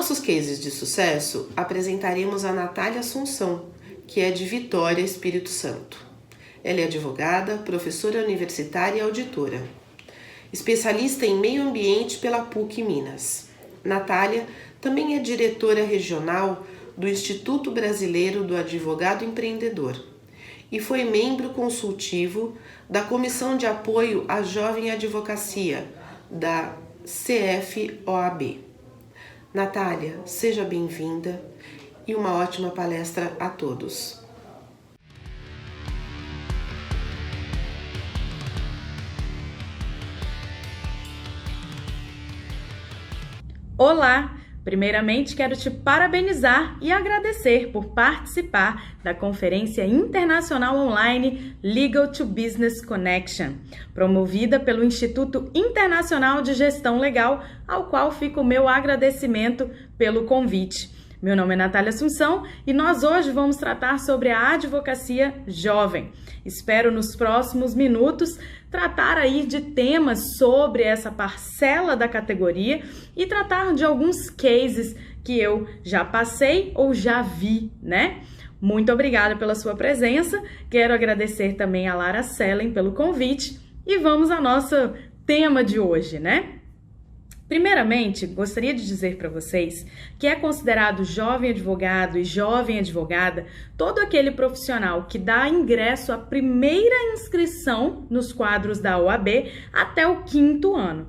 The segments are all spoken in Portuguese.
nossos cases de sucesso, apresentaremos a Natália Assunção, que é de Vitória, Espírito Santo. Ela é advogada, professora universitária e auditora. Especialista em meio ambiente pela PUC Minas. Natália também é diretora regional do Instituto Brasileiro do Advogado Empreendedor e foi membro consultivo da Comissão de Apoio à Jovem Advocacia, da CFOAB. Natália, seja bem-vinda e uma ótima palestra a todos. Olá! Primeiramente, quero te parabenizar e agradecer por participar da Conferência Internacional Online Legal to Business Connection, promovida pelo Instituto Internacional de Gestão Legal, ao qual fica o meu agradecimento pelo convite. Meu nome é Natália Assunção e nós hoje vamos tratar sobre a advocacia jovem. Espero nos próximos minutos tratar aí de temas sobre essa parcela da categoria e tratar de alguns cases que eu já passei ou já vi, né? Muito obrigada pela sua presença. Quero agradecer também a Lara Sellen pelo convite e vamos ao nosso tema de hoje, né? Primeiramente, gostaria de dizer para vocês que é considerado jovem advogado e jovem advogada todo aquele profissional que dá ingresso à primeira inscrição nos quadros da OAB até o 5º ano.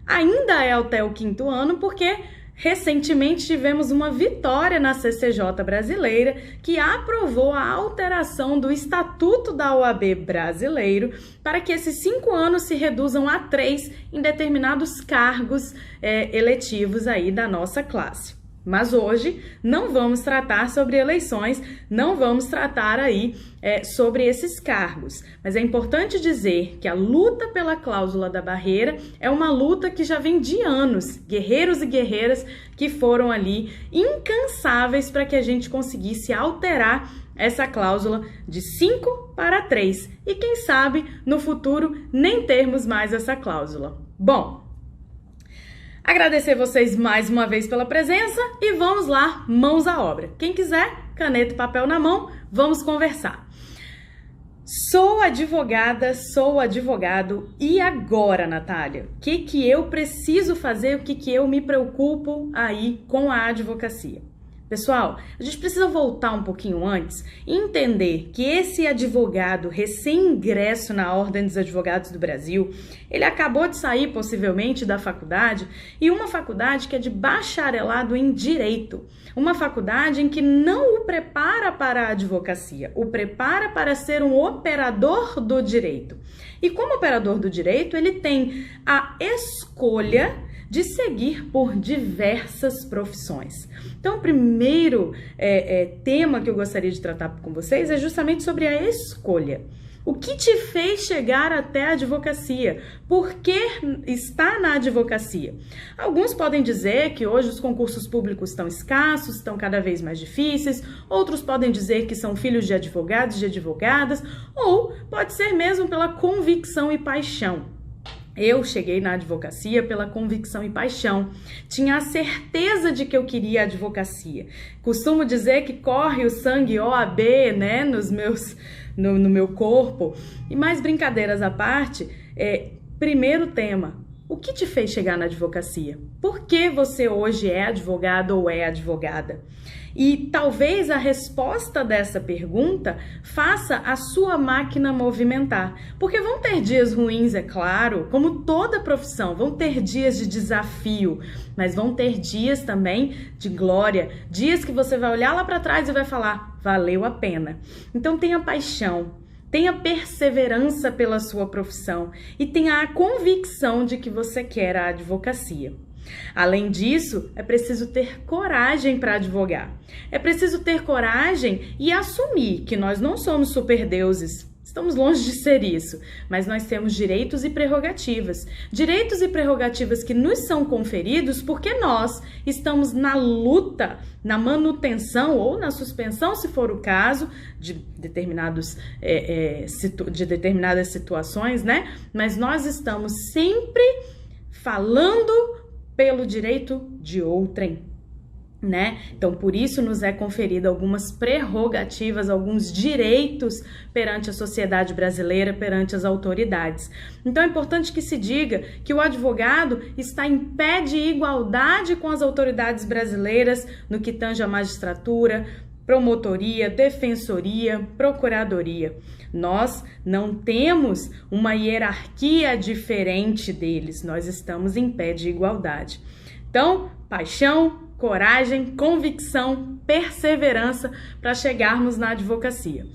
Ainda é até o 5º ano porque recentemente tivemos uma vitória na CCJ brasileira que aprovou a alteração do Estatuto da OAB brasileiro para que esses 5 anos se reduzam a 3 em determinados cargos eletivos aí da nossa classe. Mas hoje não vamos tratar sobre eleições, não vamos tratar aí sobre esses cargos. Mas é importante dizer que a luta pela cláusula da barreira é uma luta que já vem de anos. Guerreiros e guerreiras que foram ali incansáveis para que a gente conseguisse alterar essa cláusula de 5 para 3. E quem sabe no futuro nem termos mais essa cláusula. Bom, agradecer vocês mais uma vez pela presença e vamos lá, mãos à obra. Quem quiser, caneta e papel na mão, vamos conversar. Sou advogada, sou advogado e agora, Natália? O que eu preciso fazer, o que eu me preocupo aí com a advocacia? Pessoal, a gente precisa voltar um pouquinho antes e entender que esse advogado recém-ingresso na Ordem dos Advogados do Brasil, ele acabou de sair possivelmente da faculdade e uma faculdade que é de bacharelado em Direito, uma faculdade em que não o prepara para a advocacia, o prepara para ser um operador do direito. E como operador do direito, ele tem a escolha de seguir por diversas profissões. Então, o primeiro tema que eu gostaria de tratar com vocês é justamente sobre a escolha. O que te fez chegar até a advocacia? Por que está na advocacia? Alguns podem dizer que hoje os concursos públicos estão escassos, estão cada vez mais difíceis. Outros podem dizer que são filhos de advogados e de advogadas. Ou pode ser mesmo pela convicção e paixão. Eu cheguei na advocacia pela convicção e paixão. Tinha a certeza de que eu queria a advocacia. Costumo dizer que corre o sangue OAB, né, no meu corpo. E mais brincadeiras à parte, primeiro tema, o que te fez chegar na advocacia? Por que você hoje é advogado ou é advogada? E talvez a resposta dessa pergunta faça a sua máquina movimentar. Porque vão ter dias ruins, é claro, como toda profissão, vão ter dias de desafio, mas vão ter dias também de glória, dias que você vai olhar lá para trás e vai falar, valeu a pena. Então tenha paixão, tenha perseverança pela sua profissão e tenha a convicção de que você quer a advocacia. Além disso, é preciso ter coragem para advogar. É preciso ter coragem e assumir que nós não somos superdeuses. Estamos longe de ser isso, mas nós temos direitos e prerrogativas. Direitos e prerrogativas que nos são conferidos porque nós estamos na luta, na manutenção ou na suspensão, se for o caso, de determinadas situações, né? Mas nós estamos sempre falando pelo direito de outrem. né? Então, por isso nos é conferida algumas prerrogativas, alguns direitos perante a sociedade brasileira, perante as autoridades. Então, é importante que se diga que o advogado está em pé de igualdade com as autoridades brasileiras no que tange à magistratura, promotoria, defensoria, procuradoria. Nós não temos uma hierarquia diferente deles, nós estamos em pé de igualdade. Então, paixão, coragem, convicção, perseverança para chegarmos na advocacia.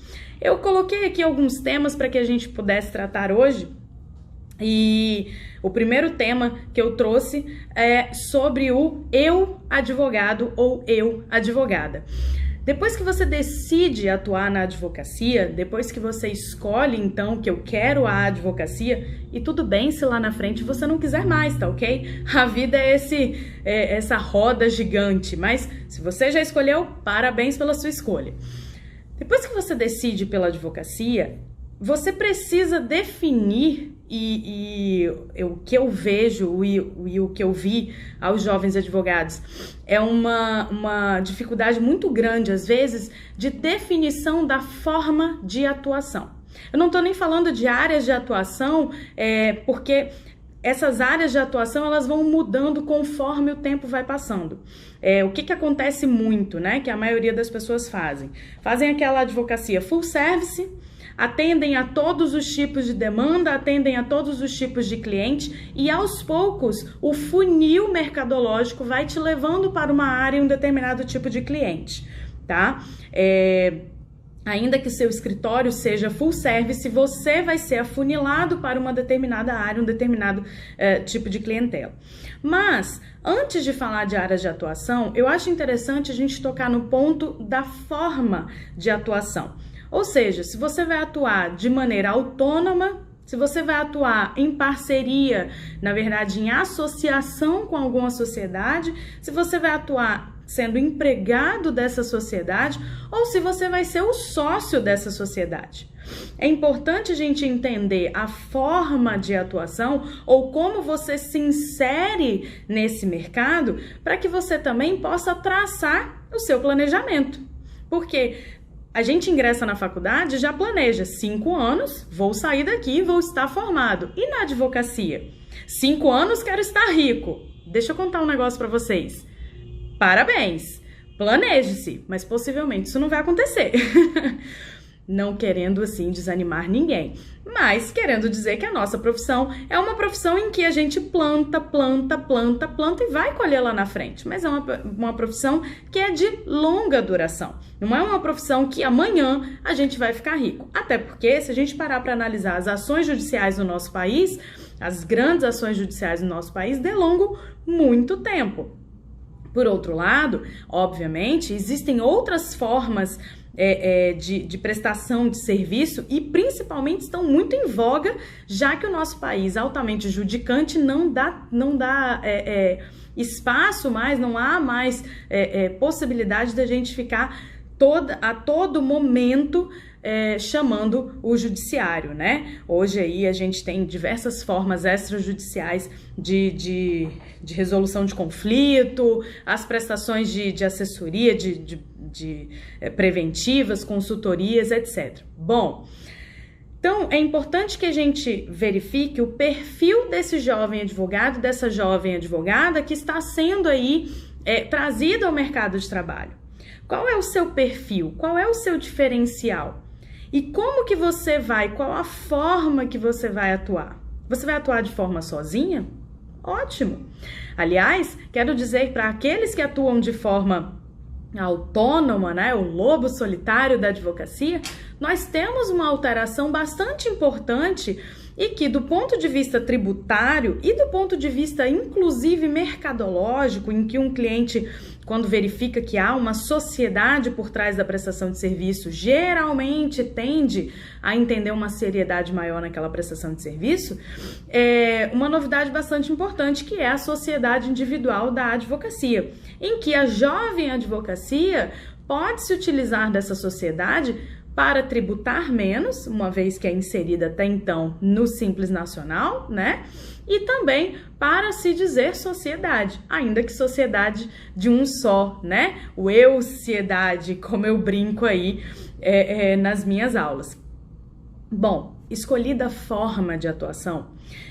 Eu coloquei aqui alguns temas para que a gente pudesse tratar hoje, e o primeiro tema que eu trouxe é sobre o eu advogado ou eu advogada. Depois que você decide atuar na advocacia, depois que você escolhe então que eu quero a advocacia, e tudo bem se lá na frente você não quiser mais, tá ok? A vida é essa roda gigante, mas se você já escolheu, parabéns pela sua escolha. Depois que você decide pela advocacia, você precisa definir, o que eu vejo e o que eu vi aos jovens advogados é uma dificuldade muito grande, às vezes, de definição da forma de atuação. Eu não estou nem falando de áreas de atuação, porque essas áreas de atuação elas vão mudando conforme o tempo vai passando. O que acontece muito, né? Que a maioria das pessoas fazem aquela advocacia full service, atendem a todos os tipos de demanda, atendem a todos os tipos de cliente e aos poucos o funil mercadológico vai te levando para uma área e um determinado tipo de cliente, tá? Ainda que seu escritório seja full service, você vai ser afunilado para uma determinada área, um determinado tipo de clientela. Mas, antes de falar de áreas de atuação, eu acho interessante a gente tocar no ponto da forma de atuação. Ou seja, se você vai atuar de maneira autônoma, se você vai atuar em parceria, na verdade em associação com alguma sociedade, se você vai atuar sendo empregado dessa sociedade ou se você vai ser o sócio dessa sociedade. É importante a gente entender a forma de atuação ou como você se insere nesse mercado para que você também possa traçar o seu planejamento. Porque a gente ingressa na faculdade e já planeja 5 anos, vou sair daqui, vou estar formado. E na advocacia? 5 anos, quero estar rico. Deixa eu contar um negócio para vocês. Parabéns, planeje-se, mas possivelmente isso não vai acontecer. Não querendo assim desanimar ninguém, mas querendo dizer que a nossa profissão é uma profissão em que a gente planta e vai colher lá na frente, mas é uma profissão que é de longa duração, não é uma profissão que amanhã a gente vai ficar rico, até porque se a gente parar para analisar as ações judiciais no nosso país, as grandes ações judiciais no nosso país delongam muito tempo. Por outro lado, obviamente, existem outras formas de prestação de serviço e principalmente estão muito em voga, já que o nosso país altamente judicante não dá espaço mais, não há mais possibilidade da gente ficar a todo momento chamando o judiciário, né? Hoje aí a gente tem diversas formas extrajudiciais de resolução de conflito, as prestações de assessoria, preventivas, consultorias, etc. Bom, então é importante que a gente verifique o perfil desse jovem advogado, dessa jovem advogada que está sendo aí trazido ao mercado de trabalho. Qual é o seu perfil? Qual é o seu diferencial? E como que você qual a forma que você vai atuar? Você vai atuar de forma sozinha? Ótimo! Aliás, quero dizer para aqueles que atuam de forma autônoma, né, o lobo solitário da advocacia, nós temos uma alteração bastante importante e que do ponto de vista tributário e do ponto de vista inclusive mercadológico, em que um cliente, quando verifica que há uma sociedade por trás da prestação de serviço, geralmente tende a entender uma seriedade maior naquela prestação de serviço, uma novidade bastante importante que é a sociedade individual da advocacia, em que a jovem advocacia pode se utilizar dessa sociedade para tributar menos, uma vez que é inserida até então no Simples Nacional, né? E também para se dizer sociedade, ainda que sociedade de um só, né? O eu-ciedade, como eu brinco aí nas minhas aulas. Bom, escolhida a forma de atuação,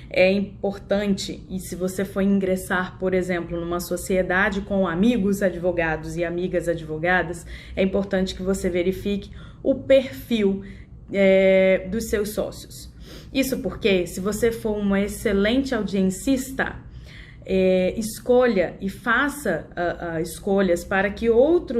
é importante, e se você for ingressar, por exemplo, numa sociedade com amigos advogados e amigas advogadas, é importante que você verifique o perfil dos seus sócios. Isso porque, se você for uma excelente audiencista, escolha e faça escolhas para que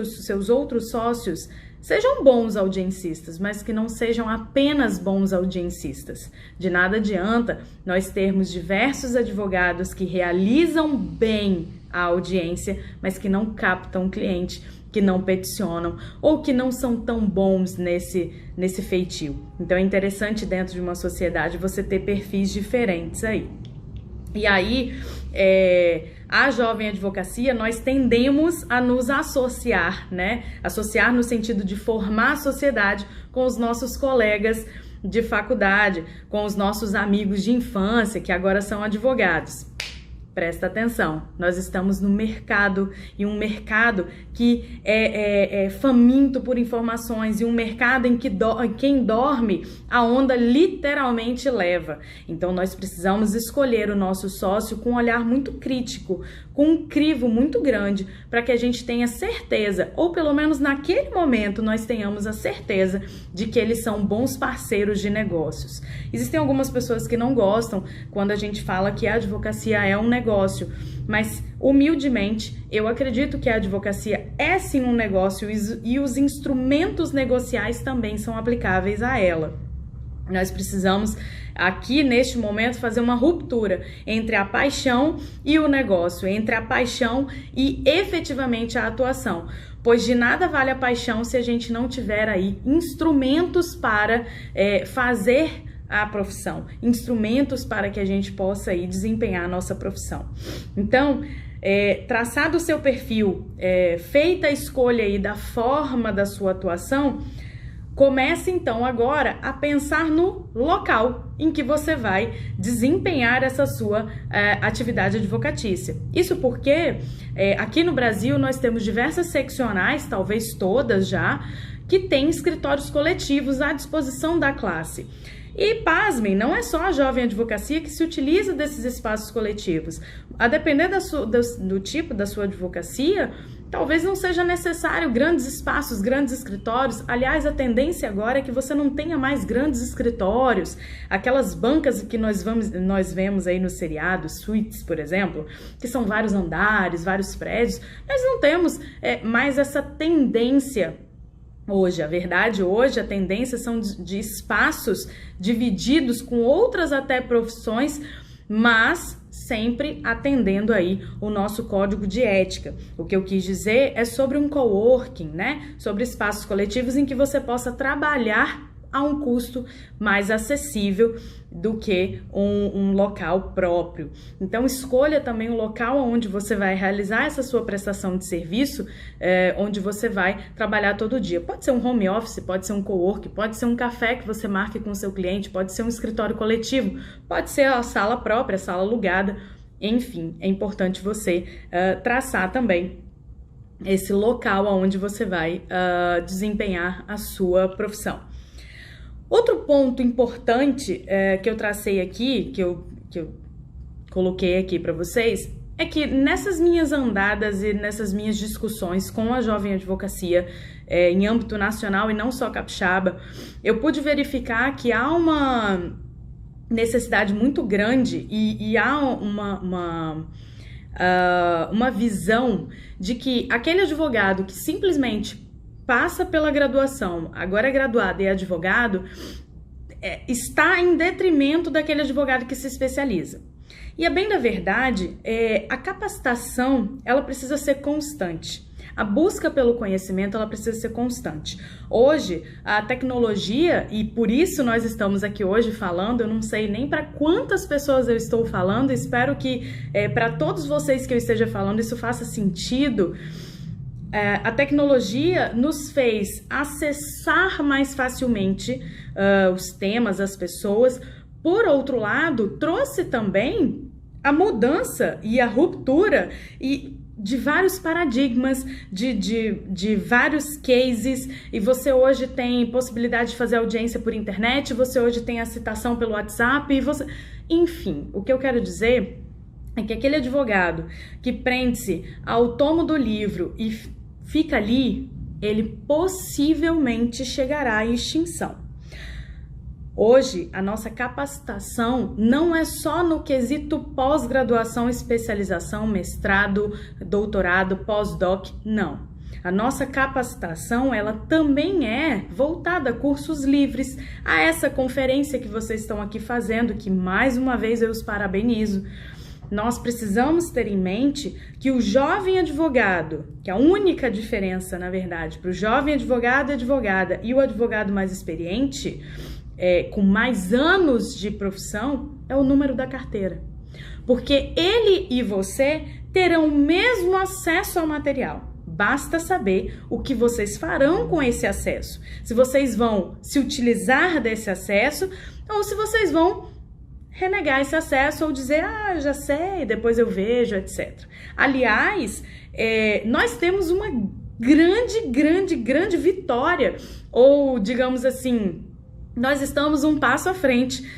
seus outros sócios sejam bons audiencistas, mas que não sejam apenas bons audiencistas. De nada adianta nós termos diversos advogados que realizam bem a audiência, mas que não captam o cliente, que não peticionam ou que não são tão bons nesse feitio. Então é interessante dentro de uma sociedade você ter perfis diferentes aí. E aí, a Jovem Advocacia, nós tendemos a nos associar, né? Associar no sentido de formar a sociedade com os nossos colegas de faculdade, com os nossos amigos de infância, que agora são advogados. Presta atenção, nós estamos no mercado, e um mercado que é faminto por informações, e um mercado em que quem dorme, a onda literalmente leva. Então nós precisamos escolher o nosso sócio com um olhar muito crítico, com um crivo muito grande, para que a gente tenha certeza, ou pelo menos naquele momento nós tenhamos a certeza de que eles são bons parceiros de negócios. Existem algumas pessoas que não gostam quando a gente fala que a advocacia é um negócio, mas humildemente eu acredito que a advocacia é sim um negócio e os instrumentos negociais também são aplicáveis a ela. Nós precisamos aqui neste momento fazer uma ruptura entre a paixão e o negócio, entre a paixão e efetivamente a atuação, pois de nada vale a paixão se a gente não tiver aí instrumentos para fazer a profissão, instrumentos para que a gente possa aí desempenhar a nossa profissão. Então, traçado o seu perfil, feita a escolha aí da forma da sua atuação, comece então agora a pensar no local em que você vai desempenhar essa sua atividade advocatícia. Isso porque aqui no Brasil nós temos diversas seccionais, talvez todas já, que têm escritórios coletivos à disposição da classe. E, pasmem, não é só a Jovem Advocacia que se utiliza desses espaços coletivos. A depender do tipo da sua advocacia, talvez não seja necessário grandes espaços, grandes escritórios. Aliás, a tendência agora é que você não tenha mais grandes escritórios, aquelas bancas que nós vemos aí nos seriados, suítes, por exemplo, que são vários andares, vários prédios. Nós não temos mais essa tendência hoje. A verdade hoje, a tendência são de espaços divididos com outras até profissões, mas sempre atendendo aí o nosso código de ética. O que eu quis dizer é sobre um coworking, né? Sobre espaços coletivos em que você possa trabalhar a um custo mais acessível do que um local próprio. Então, escolha também um local onde você vai realizar essa sua prestação de serviço, onde você vai trabalhar todo dia. Pode ser um home office, pode ser um coworking, pode ser um café que você marque com o seu cliente, pode ser um escritório coletivo, pode ser a sala própria, a sala alugada. Enfim, é importante você traçar também esse local onde você vai desempenhar a sua profissão. Outro ponto importante que eu tracei aqui, que eu coloquei aqui para vocês, é que nessas minhas andadas e nessas minhas discussões com a Jovem Advocacia em âmbito nacional e não só capixaba, eu pude verificar que há uma necessidade muito grande e há uma visão de que aquele advogado que simplesmente passa pela graduação, agora é graduado e é advogado, está em detrimento daquele advogado que se especializa. E a bem da verdade, a capacitação, ela precisa ser constante. A busca pelo conhecimento, ela precisa ser constante. Hoje, a tecnologia, e por isso nós estamos aqui hoje falando, eu não sei nem para quantas pessoas eu estou falando, espero que para todos vocês que eu esteja falando isso faça sentido. a tecnologia nos fez acessar mais facilmente os temas, as pessoas. Por outro lado, trouxe também a mudança e a ruptura de vários paradigmas, de vários cases, e você hoje tem possibilidade de fazer audiência por internet, você hoje tem a citação pelo WhatsApp, enfim, o que eu quero dizer é que aquele advogado que prende-se ao tomo do livro e fica ali, ele possivelmente chegará à extinção. Hoje, a nossa capacitação não é só no quesito pós-graduação, especialização, mestrado, doutorado, pós-doc, não. A nossa capacitação, ela também é voltada a cursos livres, a essa conferência que vocês estão aqui fazendo, que mais uma vez eu os parabenizo. Nós precisamos ter em mente que o jovem advogado, que a única diferença, na verdade, para o jovem advogado e advogada e o advogado mais experiente, com mais anos de profissão, é o número da carteira. Porque ele e você terão o mesmo acesso ao material. Basta saber o que vocês farão com esse acesso. Se vocês vão se utilizar desse acesso ou se vocês vão renegar esse acesso ou dizer, já sei, depois eu vejo, etc. Aliás, nós temos uma grande vitória, ou digamos assim, nós estamos um passo à frente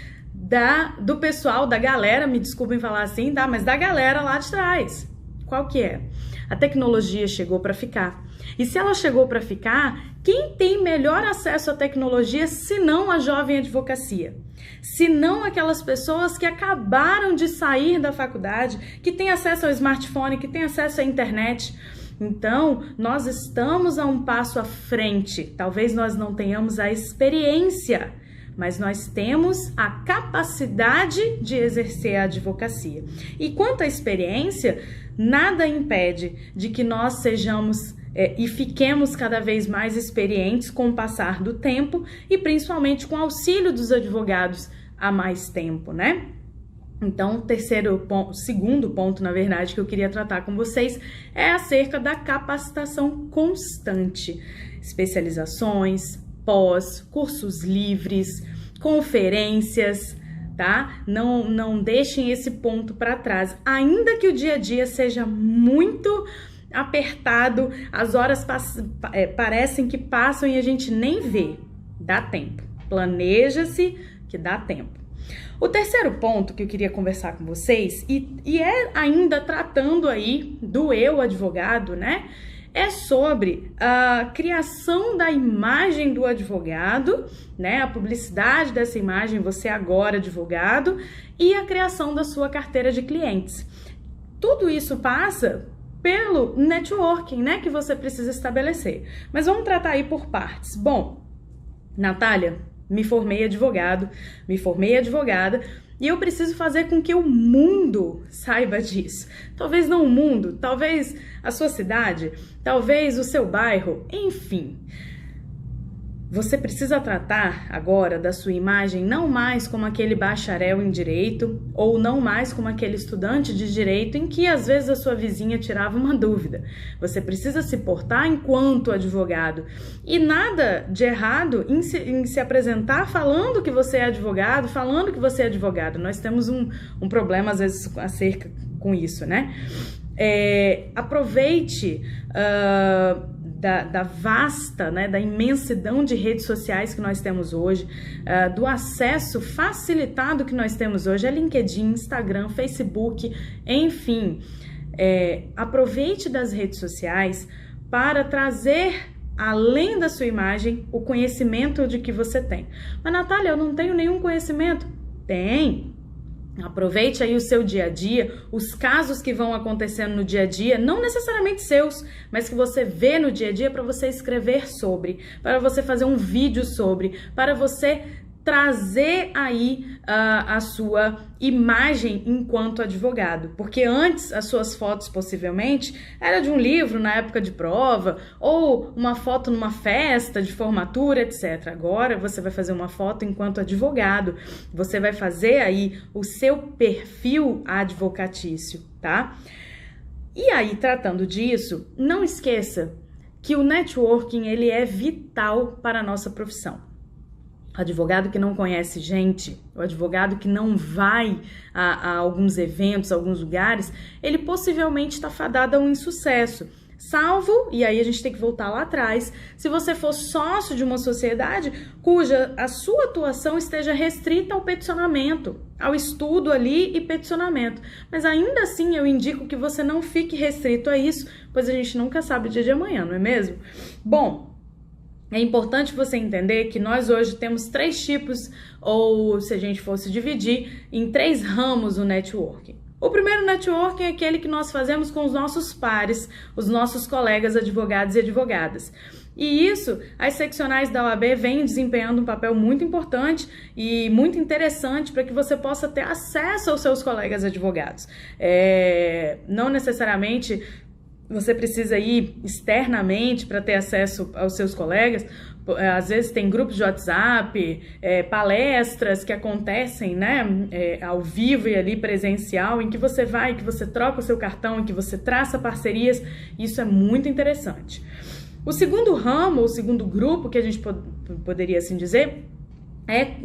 do pessoal, da galera, me desculpem falar assim, tá? Mas da galera lá de trás. Qual que é? A tecnologia chegou para ficar. E se ela chegou para ficar, quem tem melhor acesso à tecnologia se não a jovem advocacia? Se não aquelas pessoas que acabaram de sair da faculdade, que têm acesso ao smartphone, que têm acesso à internet. Então, nós estamos a um passo à frente. Talvez nós não tenhamos a experiência, mas nós temos a capacidade de exercer a advocacia. E quanto à experiência, nada impede de que nós sejamos e fiquemos cada vez mais experientes com o passar do tempo e principalmente com o auxílio dos advogados há mais tempo, né? Então, segundo ponto, na verdade, que eu queria tratar com vocês é acerca da capacitação constante. Especializações, pós, cursos livres, conferências, tá? Não deixem esse ponto para trás. Ainda que o dia a dia seja muito apertado, as horas parecem que passam e a gente nem vê. Dá tempo. Planeja-se que dá tempo. O terceiro ponto que eu queria conversar com vocês, e é ainda tratando aí do eu advogado, né? É sobre a criação da imagem do advogado, né? A publicidade dessa imagem, você agora advogado, e a criação da sua carteira de clientes. Tudo isso passa pelo networking, né? Que você precisa estabelecer. Mas vamos tratar aí por partes. Bom, Natália, me formei advogada, e eu preciso fazer com que o mundo saiba disso. Talvez não o mundo, talvez a sua cidade, talvez o seu bairro, enfim. Você precisa tratar agora da sua imagem não mais como aquele bacharel em direito ou não mais como aquele estudante de direito em que às vezes a sua vizinha tirava uma dúvida. Você precisa se portar enquanto advogado. E nada de errado em se apresentar falando que você é advogado, falando que você é advogado. Nós temos um problema às vezes acerca com isso, né? Aproveite da vasta, né, da imensidão de redes sociais que nós temos hoje, do acesso facilitado que nós temos hoje a LinkedIn, Instagram, Facebook, enfim. Aproveite das redes sociais para trazer, além da sua imagem, o conhecimento de que você tem. Mas, Natália, eu não tenho nenhum conhecimento. Tem. Aproveite aí o seu dia a dia, os casos que vão acontecendo no dia a dia, não necessariamente seus, mas que você vê no dia a dia para você escrever sobre, para você fazer um vídeo sobre, para você trazer aí a sua imagem enquanto advogado. Porque antes as suas fotos possivelmente era de um livro na época de prova ou uma foto numa festa de formatura, etc. Agora você vai fazer uma foto enquanto advogado. Você vai fazer aí o seu perfil advocatício, tá? E aí, tratando disso, não esqueça que o networking ele é vital para a nossa profissão. O advogado que não conhece gente, o advogado que não vai a alguns eventos, a alguns lugares, ele possivelmente está fadado a um insucesso. Salvo, e aí a gente tem que voltar lá atrás, se você for sócio de uma sociedade cuja a sua atuação esteja restrita ao peticionamento, ao estudo ali e peticionamento. Mas ainda assim eu indico que você não fique restrito a isso, pois a gente nunca sabe o dia de amanhã, não é mesmo? Bom, é importante você entender que nós hoje temos 3 tipos, ou se a gente fosse dividir, em 3 ramos o networking. O primeiro networking é aquele que nós fazemos com os nossos pares, os nossos colegas advogados e advogadas. E isso, as seccionais da OAB vêm desempenhando um papel muito importante e muito interessante para que você possa ter acesso aos seus colegas advogados. Não necessariamente você precisa ir externamente para ter acesso aos seus colegas. Às vezes tem grupos de WhatsApp, palestras que acontecem, né, ao vivo e ali presencial, em que você vai, que você troca o seu cartão, em que você traça parcerias. Isso é muito interessante. O segundo ramo, o segundo grupo que a gente poderia assim dizer, é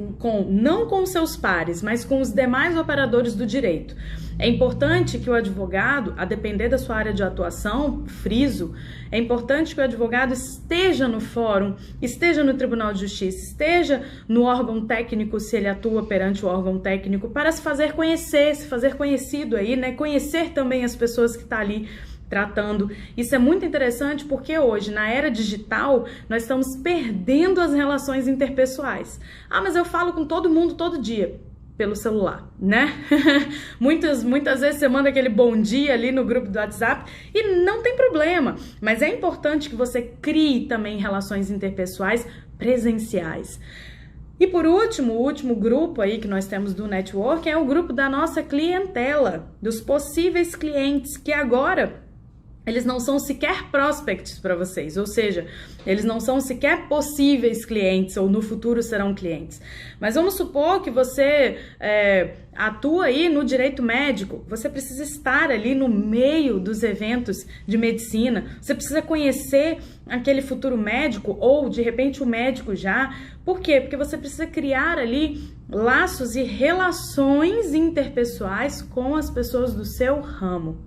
não com seus pares, mas com os demais operadores do direito. É importante que o advogado, a depender da sua área de atuação, friso, é importante que o advogado esteja no fórum, esteja no Tribunal de Justiça, esteja no órgão técnico, se ele atua perante o órgão técnico, para se fazer conhecer, se fazer conhecido aí, né? Conhecer também as pessoas que estão ali tratando. Isso é muito interessante porque hoje, na era digital, nós estamos perdendo as relações interpessoais. Ah, mas eu falo com todo mundo todo dia. Pelo celular, né? Muitas vezes você manda aquele bom dia ali no grupo do WhatsApp e não tem problema, mas é importante que você crie também relações interpessoais presenciais. E por último, o último grupo aí que nós temos do network é o grupo da nossa clientela, dos possíveis clientes que agora eles não são sequer prospects para vocês, ou seja, eles não são sequer possíveis clientes ou no futuro serão clientes. Mas vamos supor que você atua aí no direito médico, você precisa estar ali no meio dos eventos de medicina, você precisa conhecer aquele futuro médico ou de repente o médico já. Por quê? Porque você precisa criar ali laços e relações interpessoais com as pessoas do seu ramo.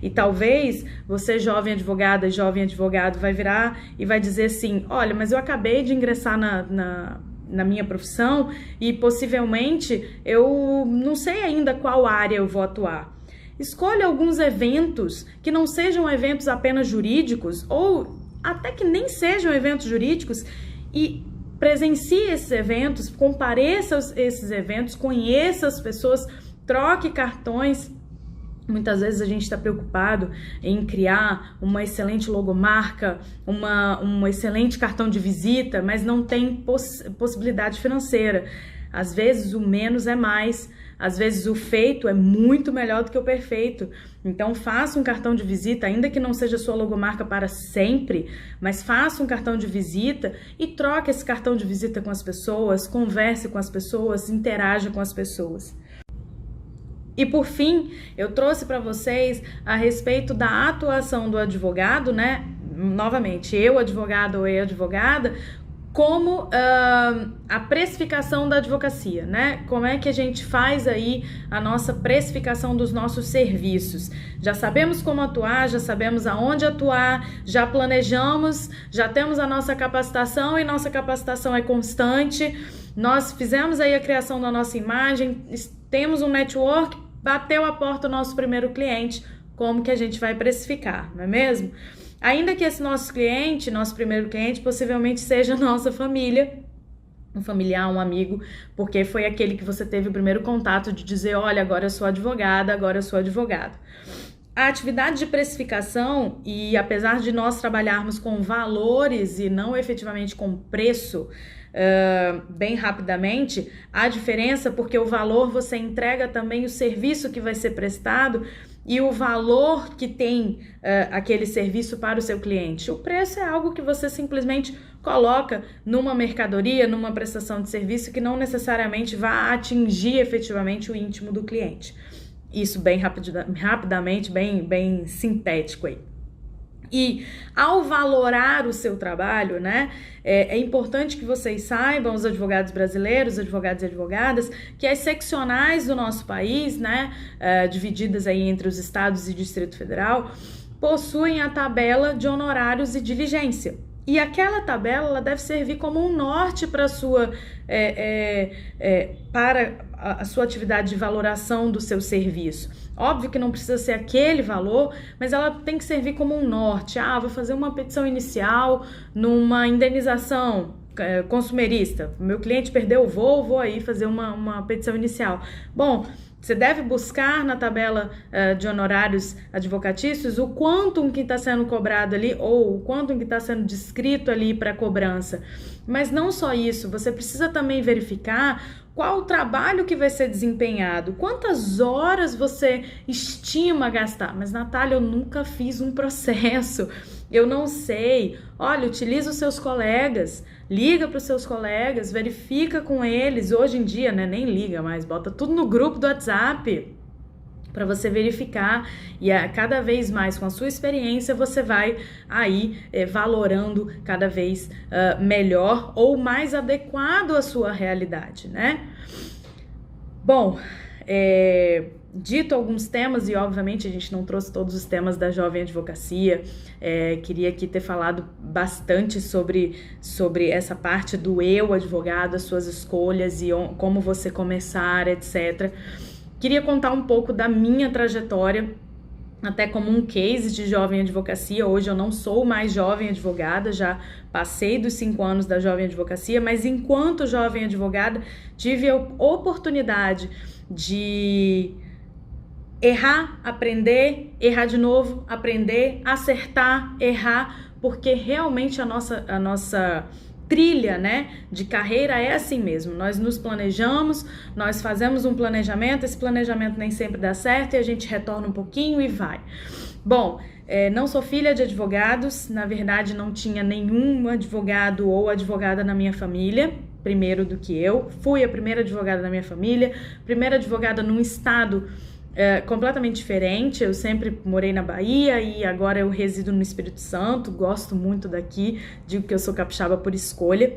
E talvez você, jovem advogada, jovem advogado, vai virar e vai dizer assim, olha, mas eu acabei de ingressar na minha profissão e possivelmente eu não sei ainda qual área eu vou atuar. Escolha alguns eventos que não sejam eventos apenas jurídicos ou até que nem sejam eventos jurídicos e presencie esses eventos, compareça a esses eventos, conheça as pessoas, troque cartões. Muitas vezes a gente está preocupado em criar uma excelente logomarca, um excelente cartão de visita, mas não tem possibilidade financeira. Às vezes o menos é mais, às vezes o feito é muito melhor do que o perfeito. Então faça um cartão de visita, ainda que não seja sua logomarca para sempre, mas faça um cartão de visita e troque esse cartão de visita com as pessoas, converse com as pessoas, interaja com as pessoas. E por fim, eu trouxe para vocês a respeito da atuação do advogado, né? Novamente, eu advogado ou eu advogada, como a precificação da advocacia, né? Como é que a gente faz aí a nossa precificação dos nossos serviços? Já sabemos como atuar, já sabemos aonde atuar, já planejamos, já temos a nossa capacitação e nossa capacitação é constante. Nós fizemos aí a criação da nossa imagem, temos um network, bateu a porta o nosso primeiro cliente, como que a gente vai precificar, não é mesmo? Ainda que esse nosso primeiro cliente, possivelmente seja nossa família, um familiar, um amigo, porque foi aquele que você teve o primeiro contato de dizer, olha, agora eu sou advogada, agora eu sou advogado. A atividade de precificação, e apesar de nós trabalharmos com valores e não efetivamente com preço, bem rapidamente, há diferença porque o valor você entrega também o serviço que vai ser prestado e o valor que tem aquele serviço para o seu cliente. O preço é algo que você simplesmente coloca numa mercadoria, numa prestação de serviço que não necessariamente vai atingir efetivamente o íntimo do cliente. isso bem rapidamente, bem sintético aí. E ao valorar o seu trabalho, né, é importante que vocês saibam, os advogados brasileiros, advogados e advogadas, que as seccionais do nosso país, né, divididas aí entre os estados e Distrito Federal, possuem a tabela de honorários e diligência. E aquela tabela ela deve servir como um norte para a sua atividade de valoração do seu serviço. Óbvio que não precisa ser aquele valor, mas ela tem que servir como um norte. Vou fazer uma petição inicial numa indenização consumerista. Meu cliente perdeu o voo aí fazer uma petição inicial. Bom, você deve buscar na tabela de honorários advocatícios o quantum que está sendo cobrado ali ou o quantum que está sendo descrito ali para cobrança. Mas não só isso, você precisa também verificar qual o trabalho que vai ser desempenhado, quantas horas você estima gastar. Mas, Natália, eu nunca fiz um processo, eu não sei. Olha, utiliza os seus colegas, liga para os seus colegas, verifica com eles. Hoje em dia, né, nem liga mais, bota tudo no grupo do WhatsApp para você verificar, e cada vez mais com a sua experiência você vai aí valorando cada vez melhor ou mais adequado à sua realidade, né? Bom, dito alguns temas, e obviamente a gente não trouxe todos os temas da Jovem Advocacia, queria aqui ter falado bastante sobre essa parte do eu advogado, as suas escolhas e como você começar, etc. Queria contar um pouco da minha trajetória, até como um case de jovem advocacia. Hoje eu não sou mais jovem advogada, já passei dos 5 anos da jovem advocacia, mas enquanto jovem advogada tive a oportunidade de errar, aprender, errar de novo, aprender, acertar, errar, porque realmente a nossa trilha, né, de carreira é assim mesmo. Nós nos planejamos, nós fazemos um planejamento, esse planejamento nem sempre dá certo e a gente retorna um pouquinho e vai. Bom, não sou filha de advogados, na verdade não tinha nenhum advogado ou advogada na minha família, primeiro do que eu. Fui a primeira advogada da minha família, primeira advogada num estado completamente diferente. Eu sempre morei na Bahia e agora eu resido no Espírito Santo, gosto muito daqui, digo que eu sou capixaba por escolha.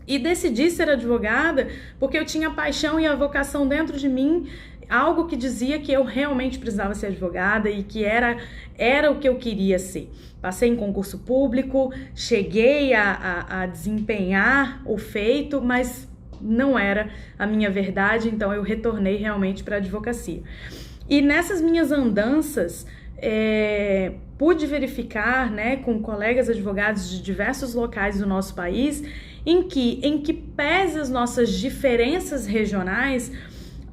E decidi ser advogada porque eu tinha paixão e a vocação dentro de mim, algo que dizia que eu realmente precisava ser advogada e que era o que eu queria ser. Passei em concurso público, cheguei a desempenhar o feito, mas não era a minha verdade, então eu retornei realmente para a advocacia. E nessas minhas andanças, pude verificar, né, com colegas advogados de diversos locais do nosso país, em que pese as nossas diferenças regionais,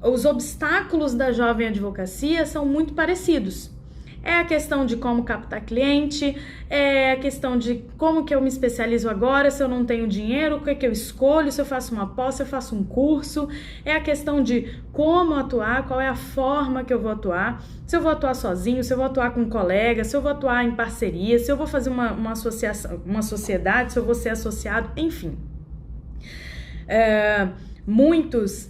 os obstáculos da jovem advocacia são muito parecidos. É a questão de como captar cliente, é a questão de como que eu me especializo agora, se eu não tenho dinheiro, o que é que eu escolho, se eu faço uma pós, se eu faço um curso, é a questão de como atuar, qual é a forma que eu vou atuar, se eu vou atuar sozinho, se eu vou atuar com um colega, se eu vou atuar em parceria, se eu vou fazer uma associação, uma sociedade, se eu vou ser associado, enfim. Muitos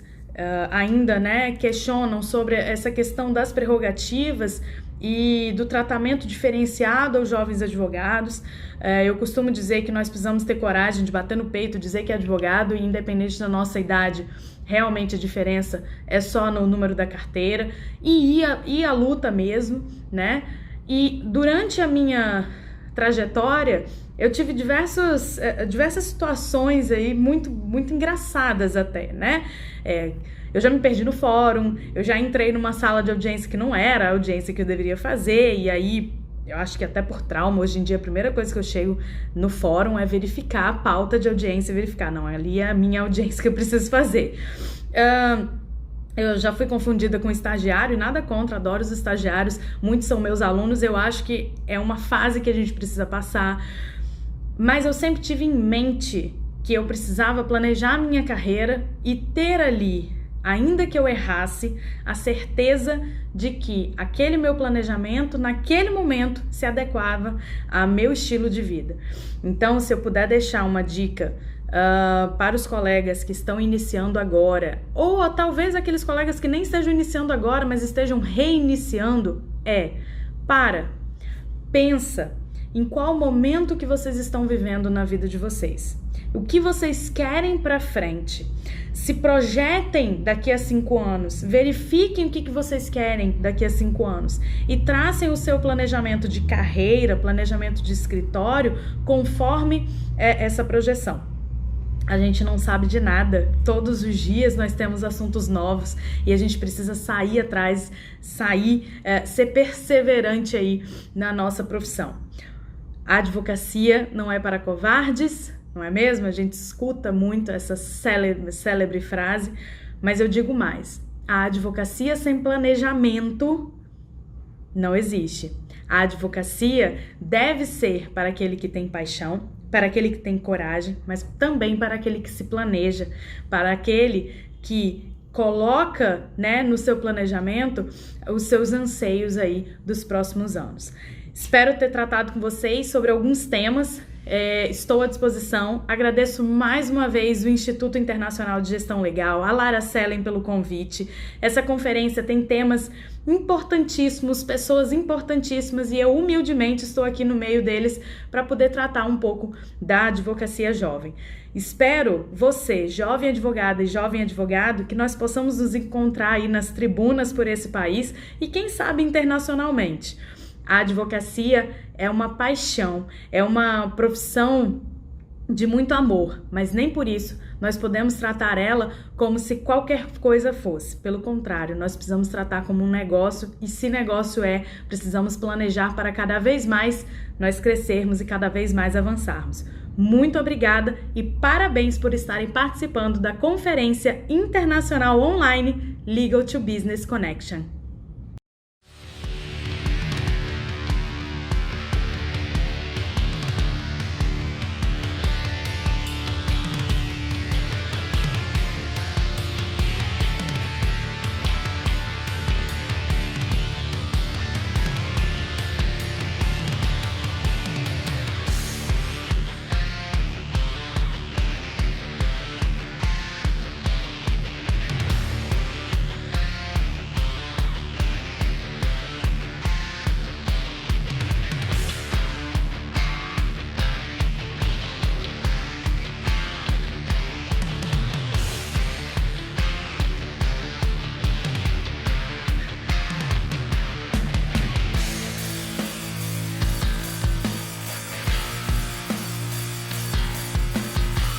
ainda, né, questionam sobre essa questão das prerrogativas e do tratamento diferenciado aos jovens advogados. Eu costumo dizer que nós precisamos ter coragem de bater no peito, dizer que é advogado, e independente da nossa idade, realmente a diferença é só no número da carteira e a luta mesmo, né? E durante a minha trajetória, eu tive diversas situações aí muito, muito engraçadas até, né? Eu já me perdi no fórum, eu já entrei numa sala de audiência que não era a audiência que eu deveria fazer, e aí, eu acho que até por trauma, hoje em dia a primeira coisa que eu chego no fórum é verificar a pauta de audiência, verificar, não, ali é a minha audiência que eu preciso fazer. Eu já fui confundida com estagiário, nada contra, adoro os estagiários, muitos são meus alunos, eu acho que é uma fase que a gente precisa passar, mas eu sempre tive em mente que eu precisava planejar a minha carreira e ter ali, ainda que eu errasse, a certeza de que aquele meu planejamento, naquele momento, se adequava ao meu estilo de vida. Então, se eu puder deixar uma dica para os colegas que estão iniciando agora, ou talvez aqueles colegas que nem estejam iniciando agora, mas estejam reiniciando, pensa em qual momento que vocês estão vivendo na vida de vocês. O que vocês querem para frente. Se projetem daqui a 5 anos, verifiquem o que vocês querem daqui a 5 anos e tracem o seu planejamento de carreira, planejamento de escritório, conforme essa projeção. A gente não sabe de nada, todos os dias nós temos assuntos novos e a gente precisa sair atrás, ser perseverante aí na nossa profissão. A advocacia não é para covardes, não é mesmo? A gente escuta muito essa célebre frase, mas eu digo mais, a advocacia sem planejamento não existe. A advocacia deve ser para aquele que tem paixão, para aquele que tem coragem, mas também para aquele que se planeja, para aquele que coloca, no seu planejamento os seus anseios aí dos próximos anos. Espero ter tratado com vocês sobre alguns temas. Estou à disposição. Agradeço mais uma vez o Instituto Internacional de Gestão Legal, a Lara Sellen pelo convite. Essa conferência tem temas importantíssimos, pessoas importantíssimas e eu humildemente estou aqui no meio deles para poder tratar um pouco da advocacia jovem. Espero você, jovem advogada e jovem advogado, que nós possamos nos encontrar aí nas tribunas por esse país e quem sabe internacionalmente. A advocacia é uma paixão, é uma profissão de muito amor, mas nem por isso nós podemos tratar ela como se qualquer coisa fosse. Pelo contrário, nós precisamos tratar como um negócio e se negócio precisamos planejar para cada vez mais nós crescermos e cada vez mais avançarmos. Muito obrigada e parabéns por estarem participando da Conferência Internacional Online Legal to Business Connection.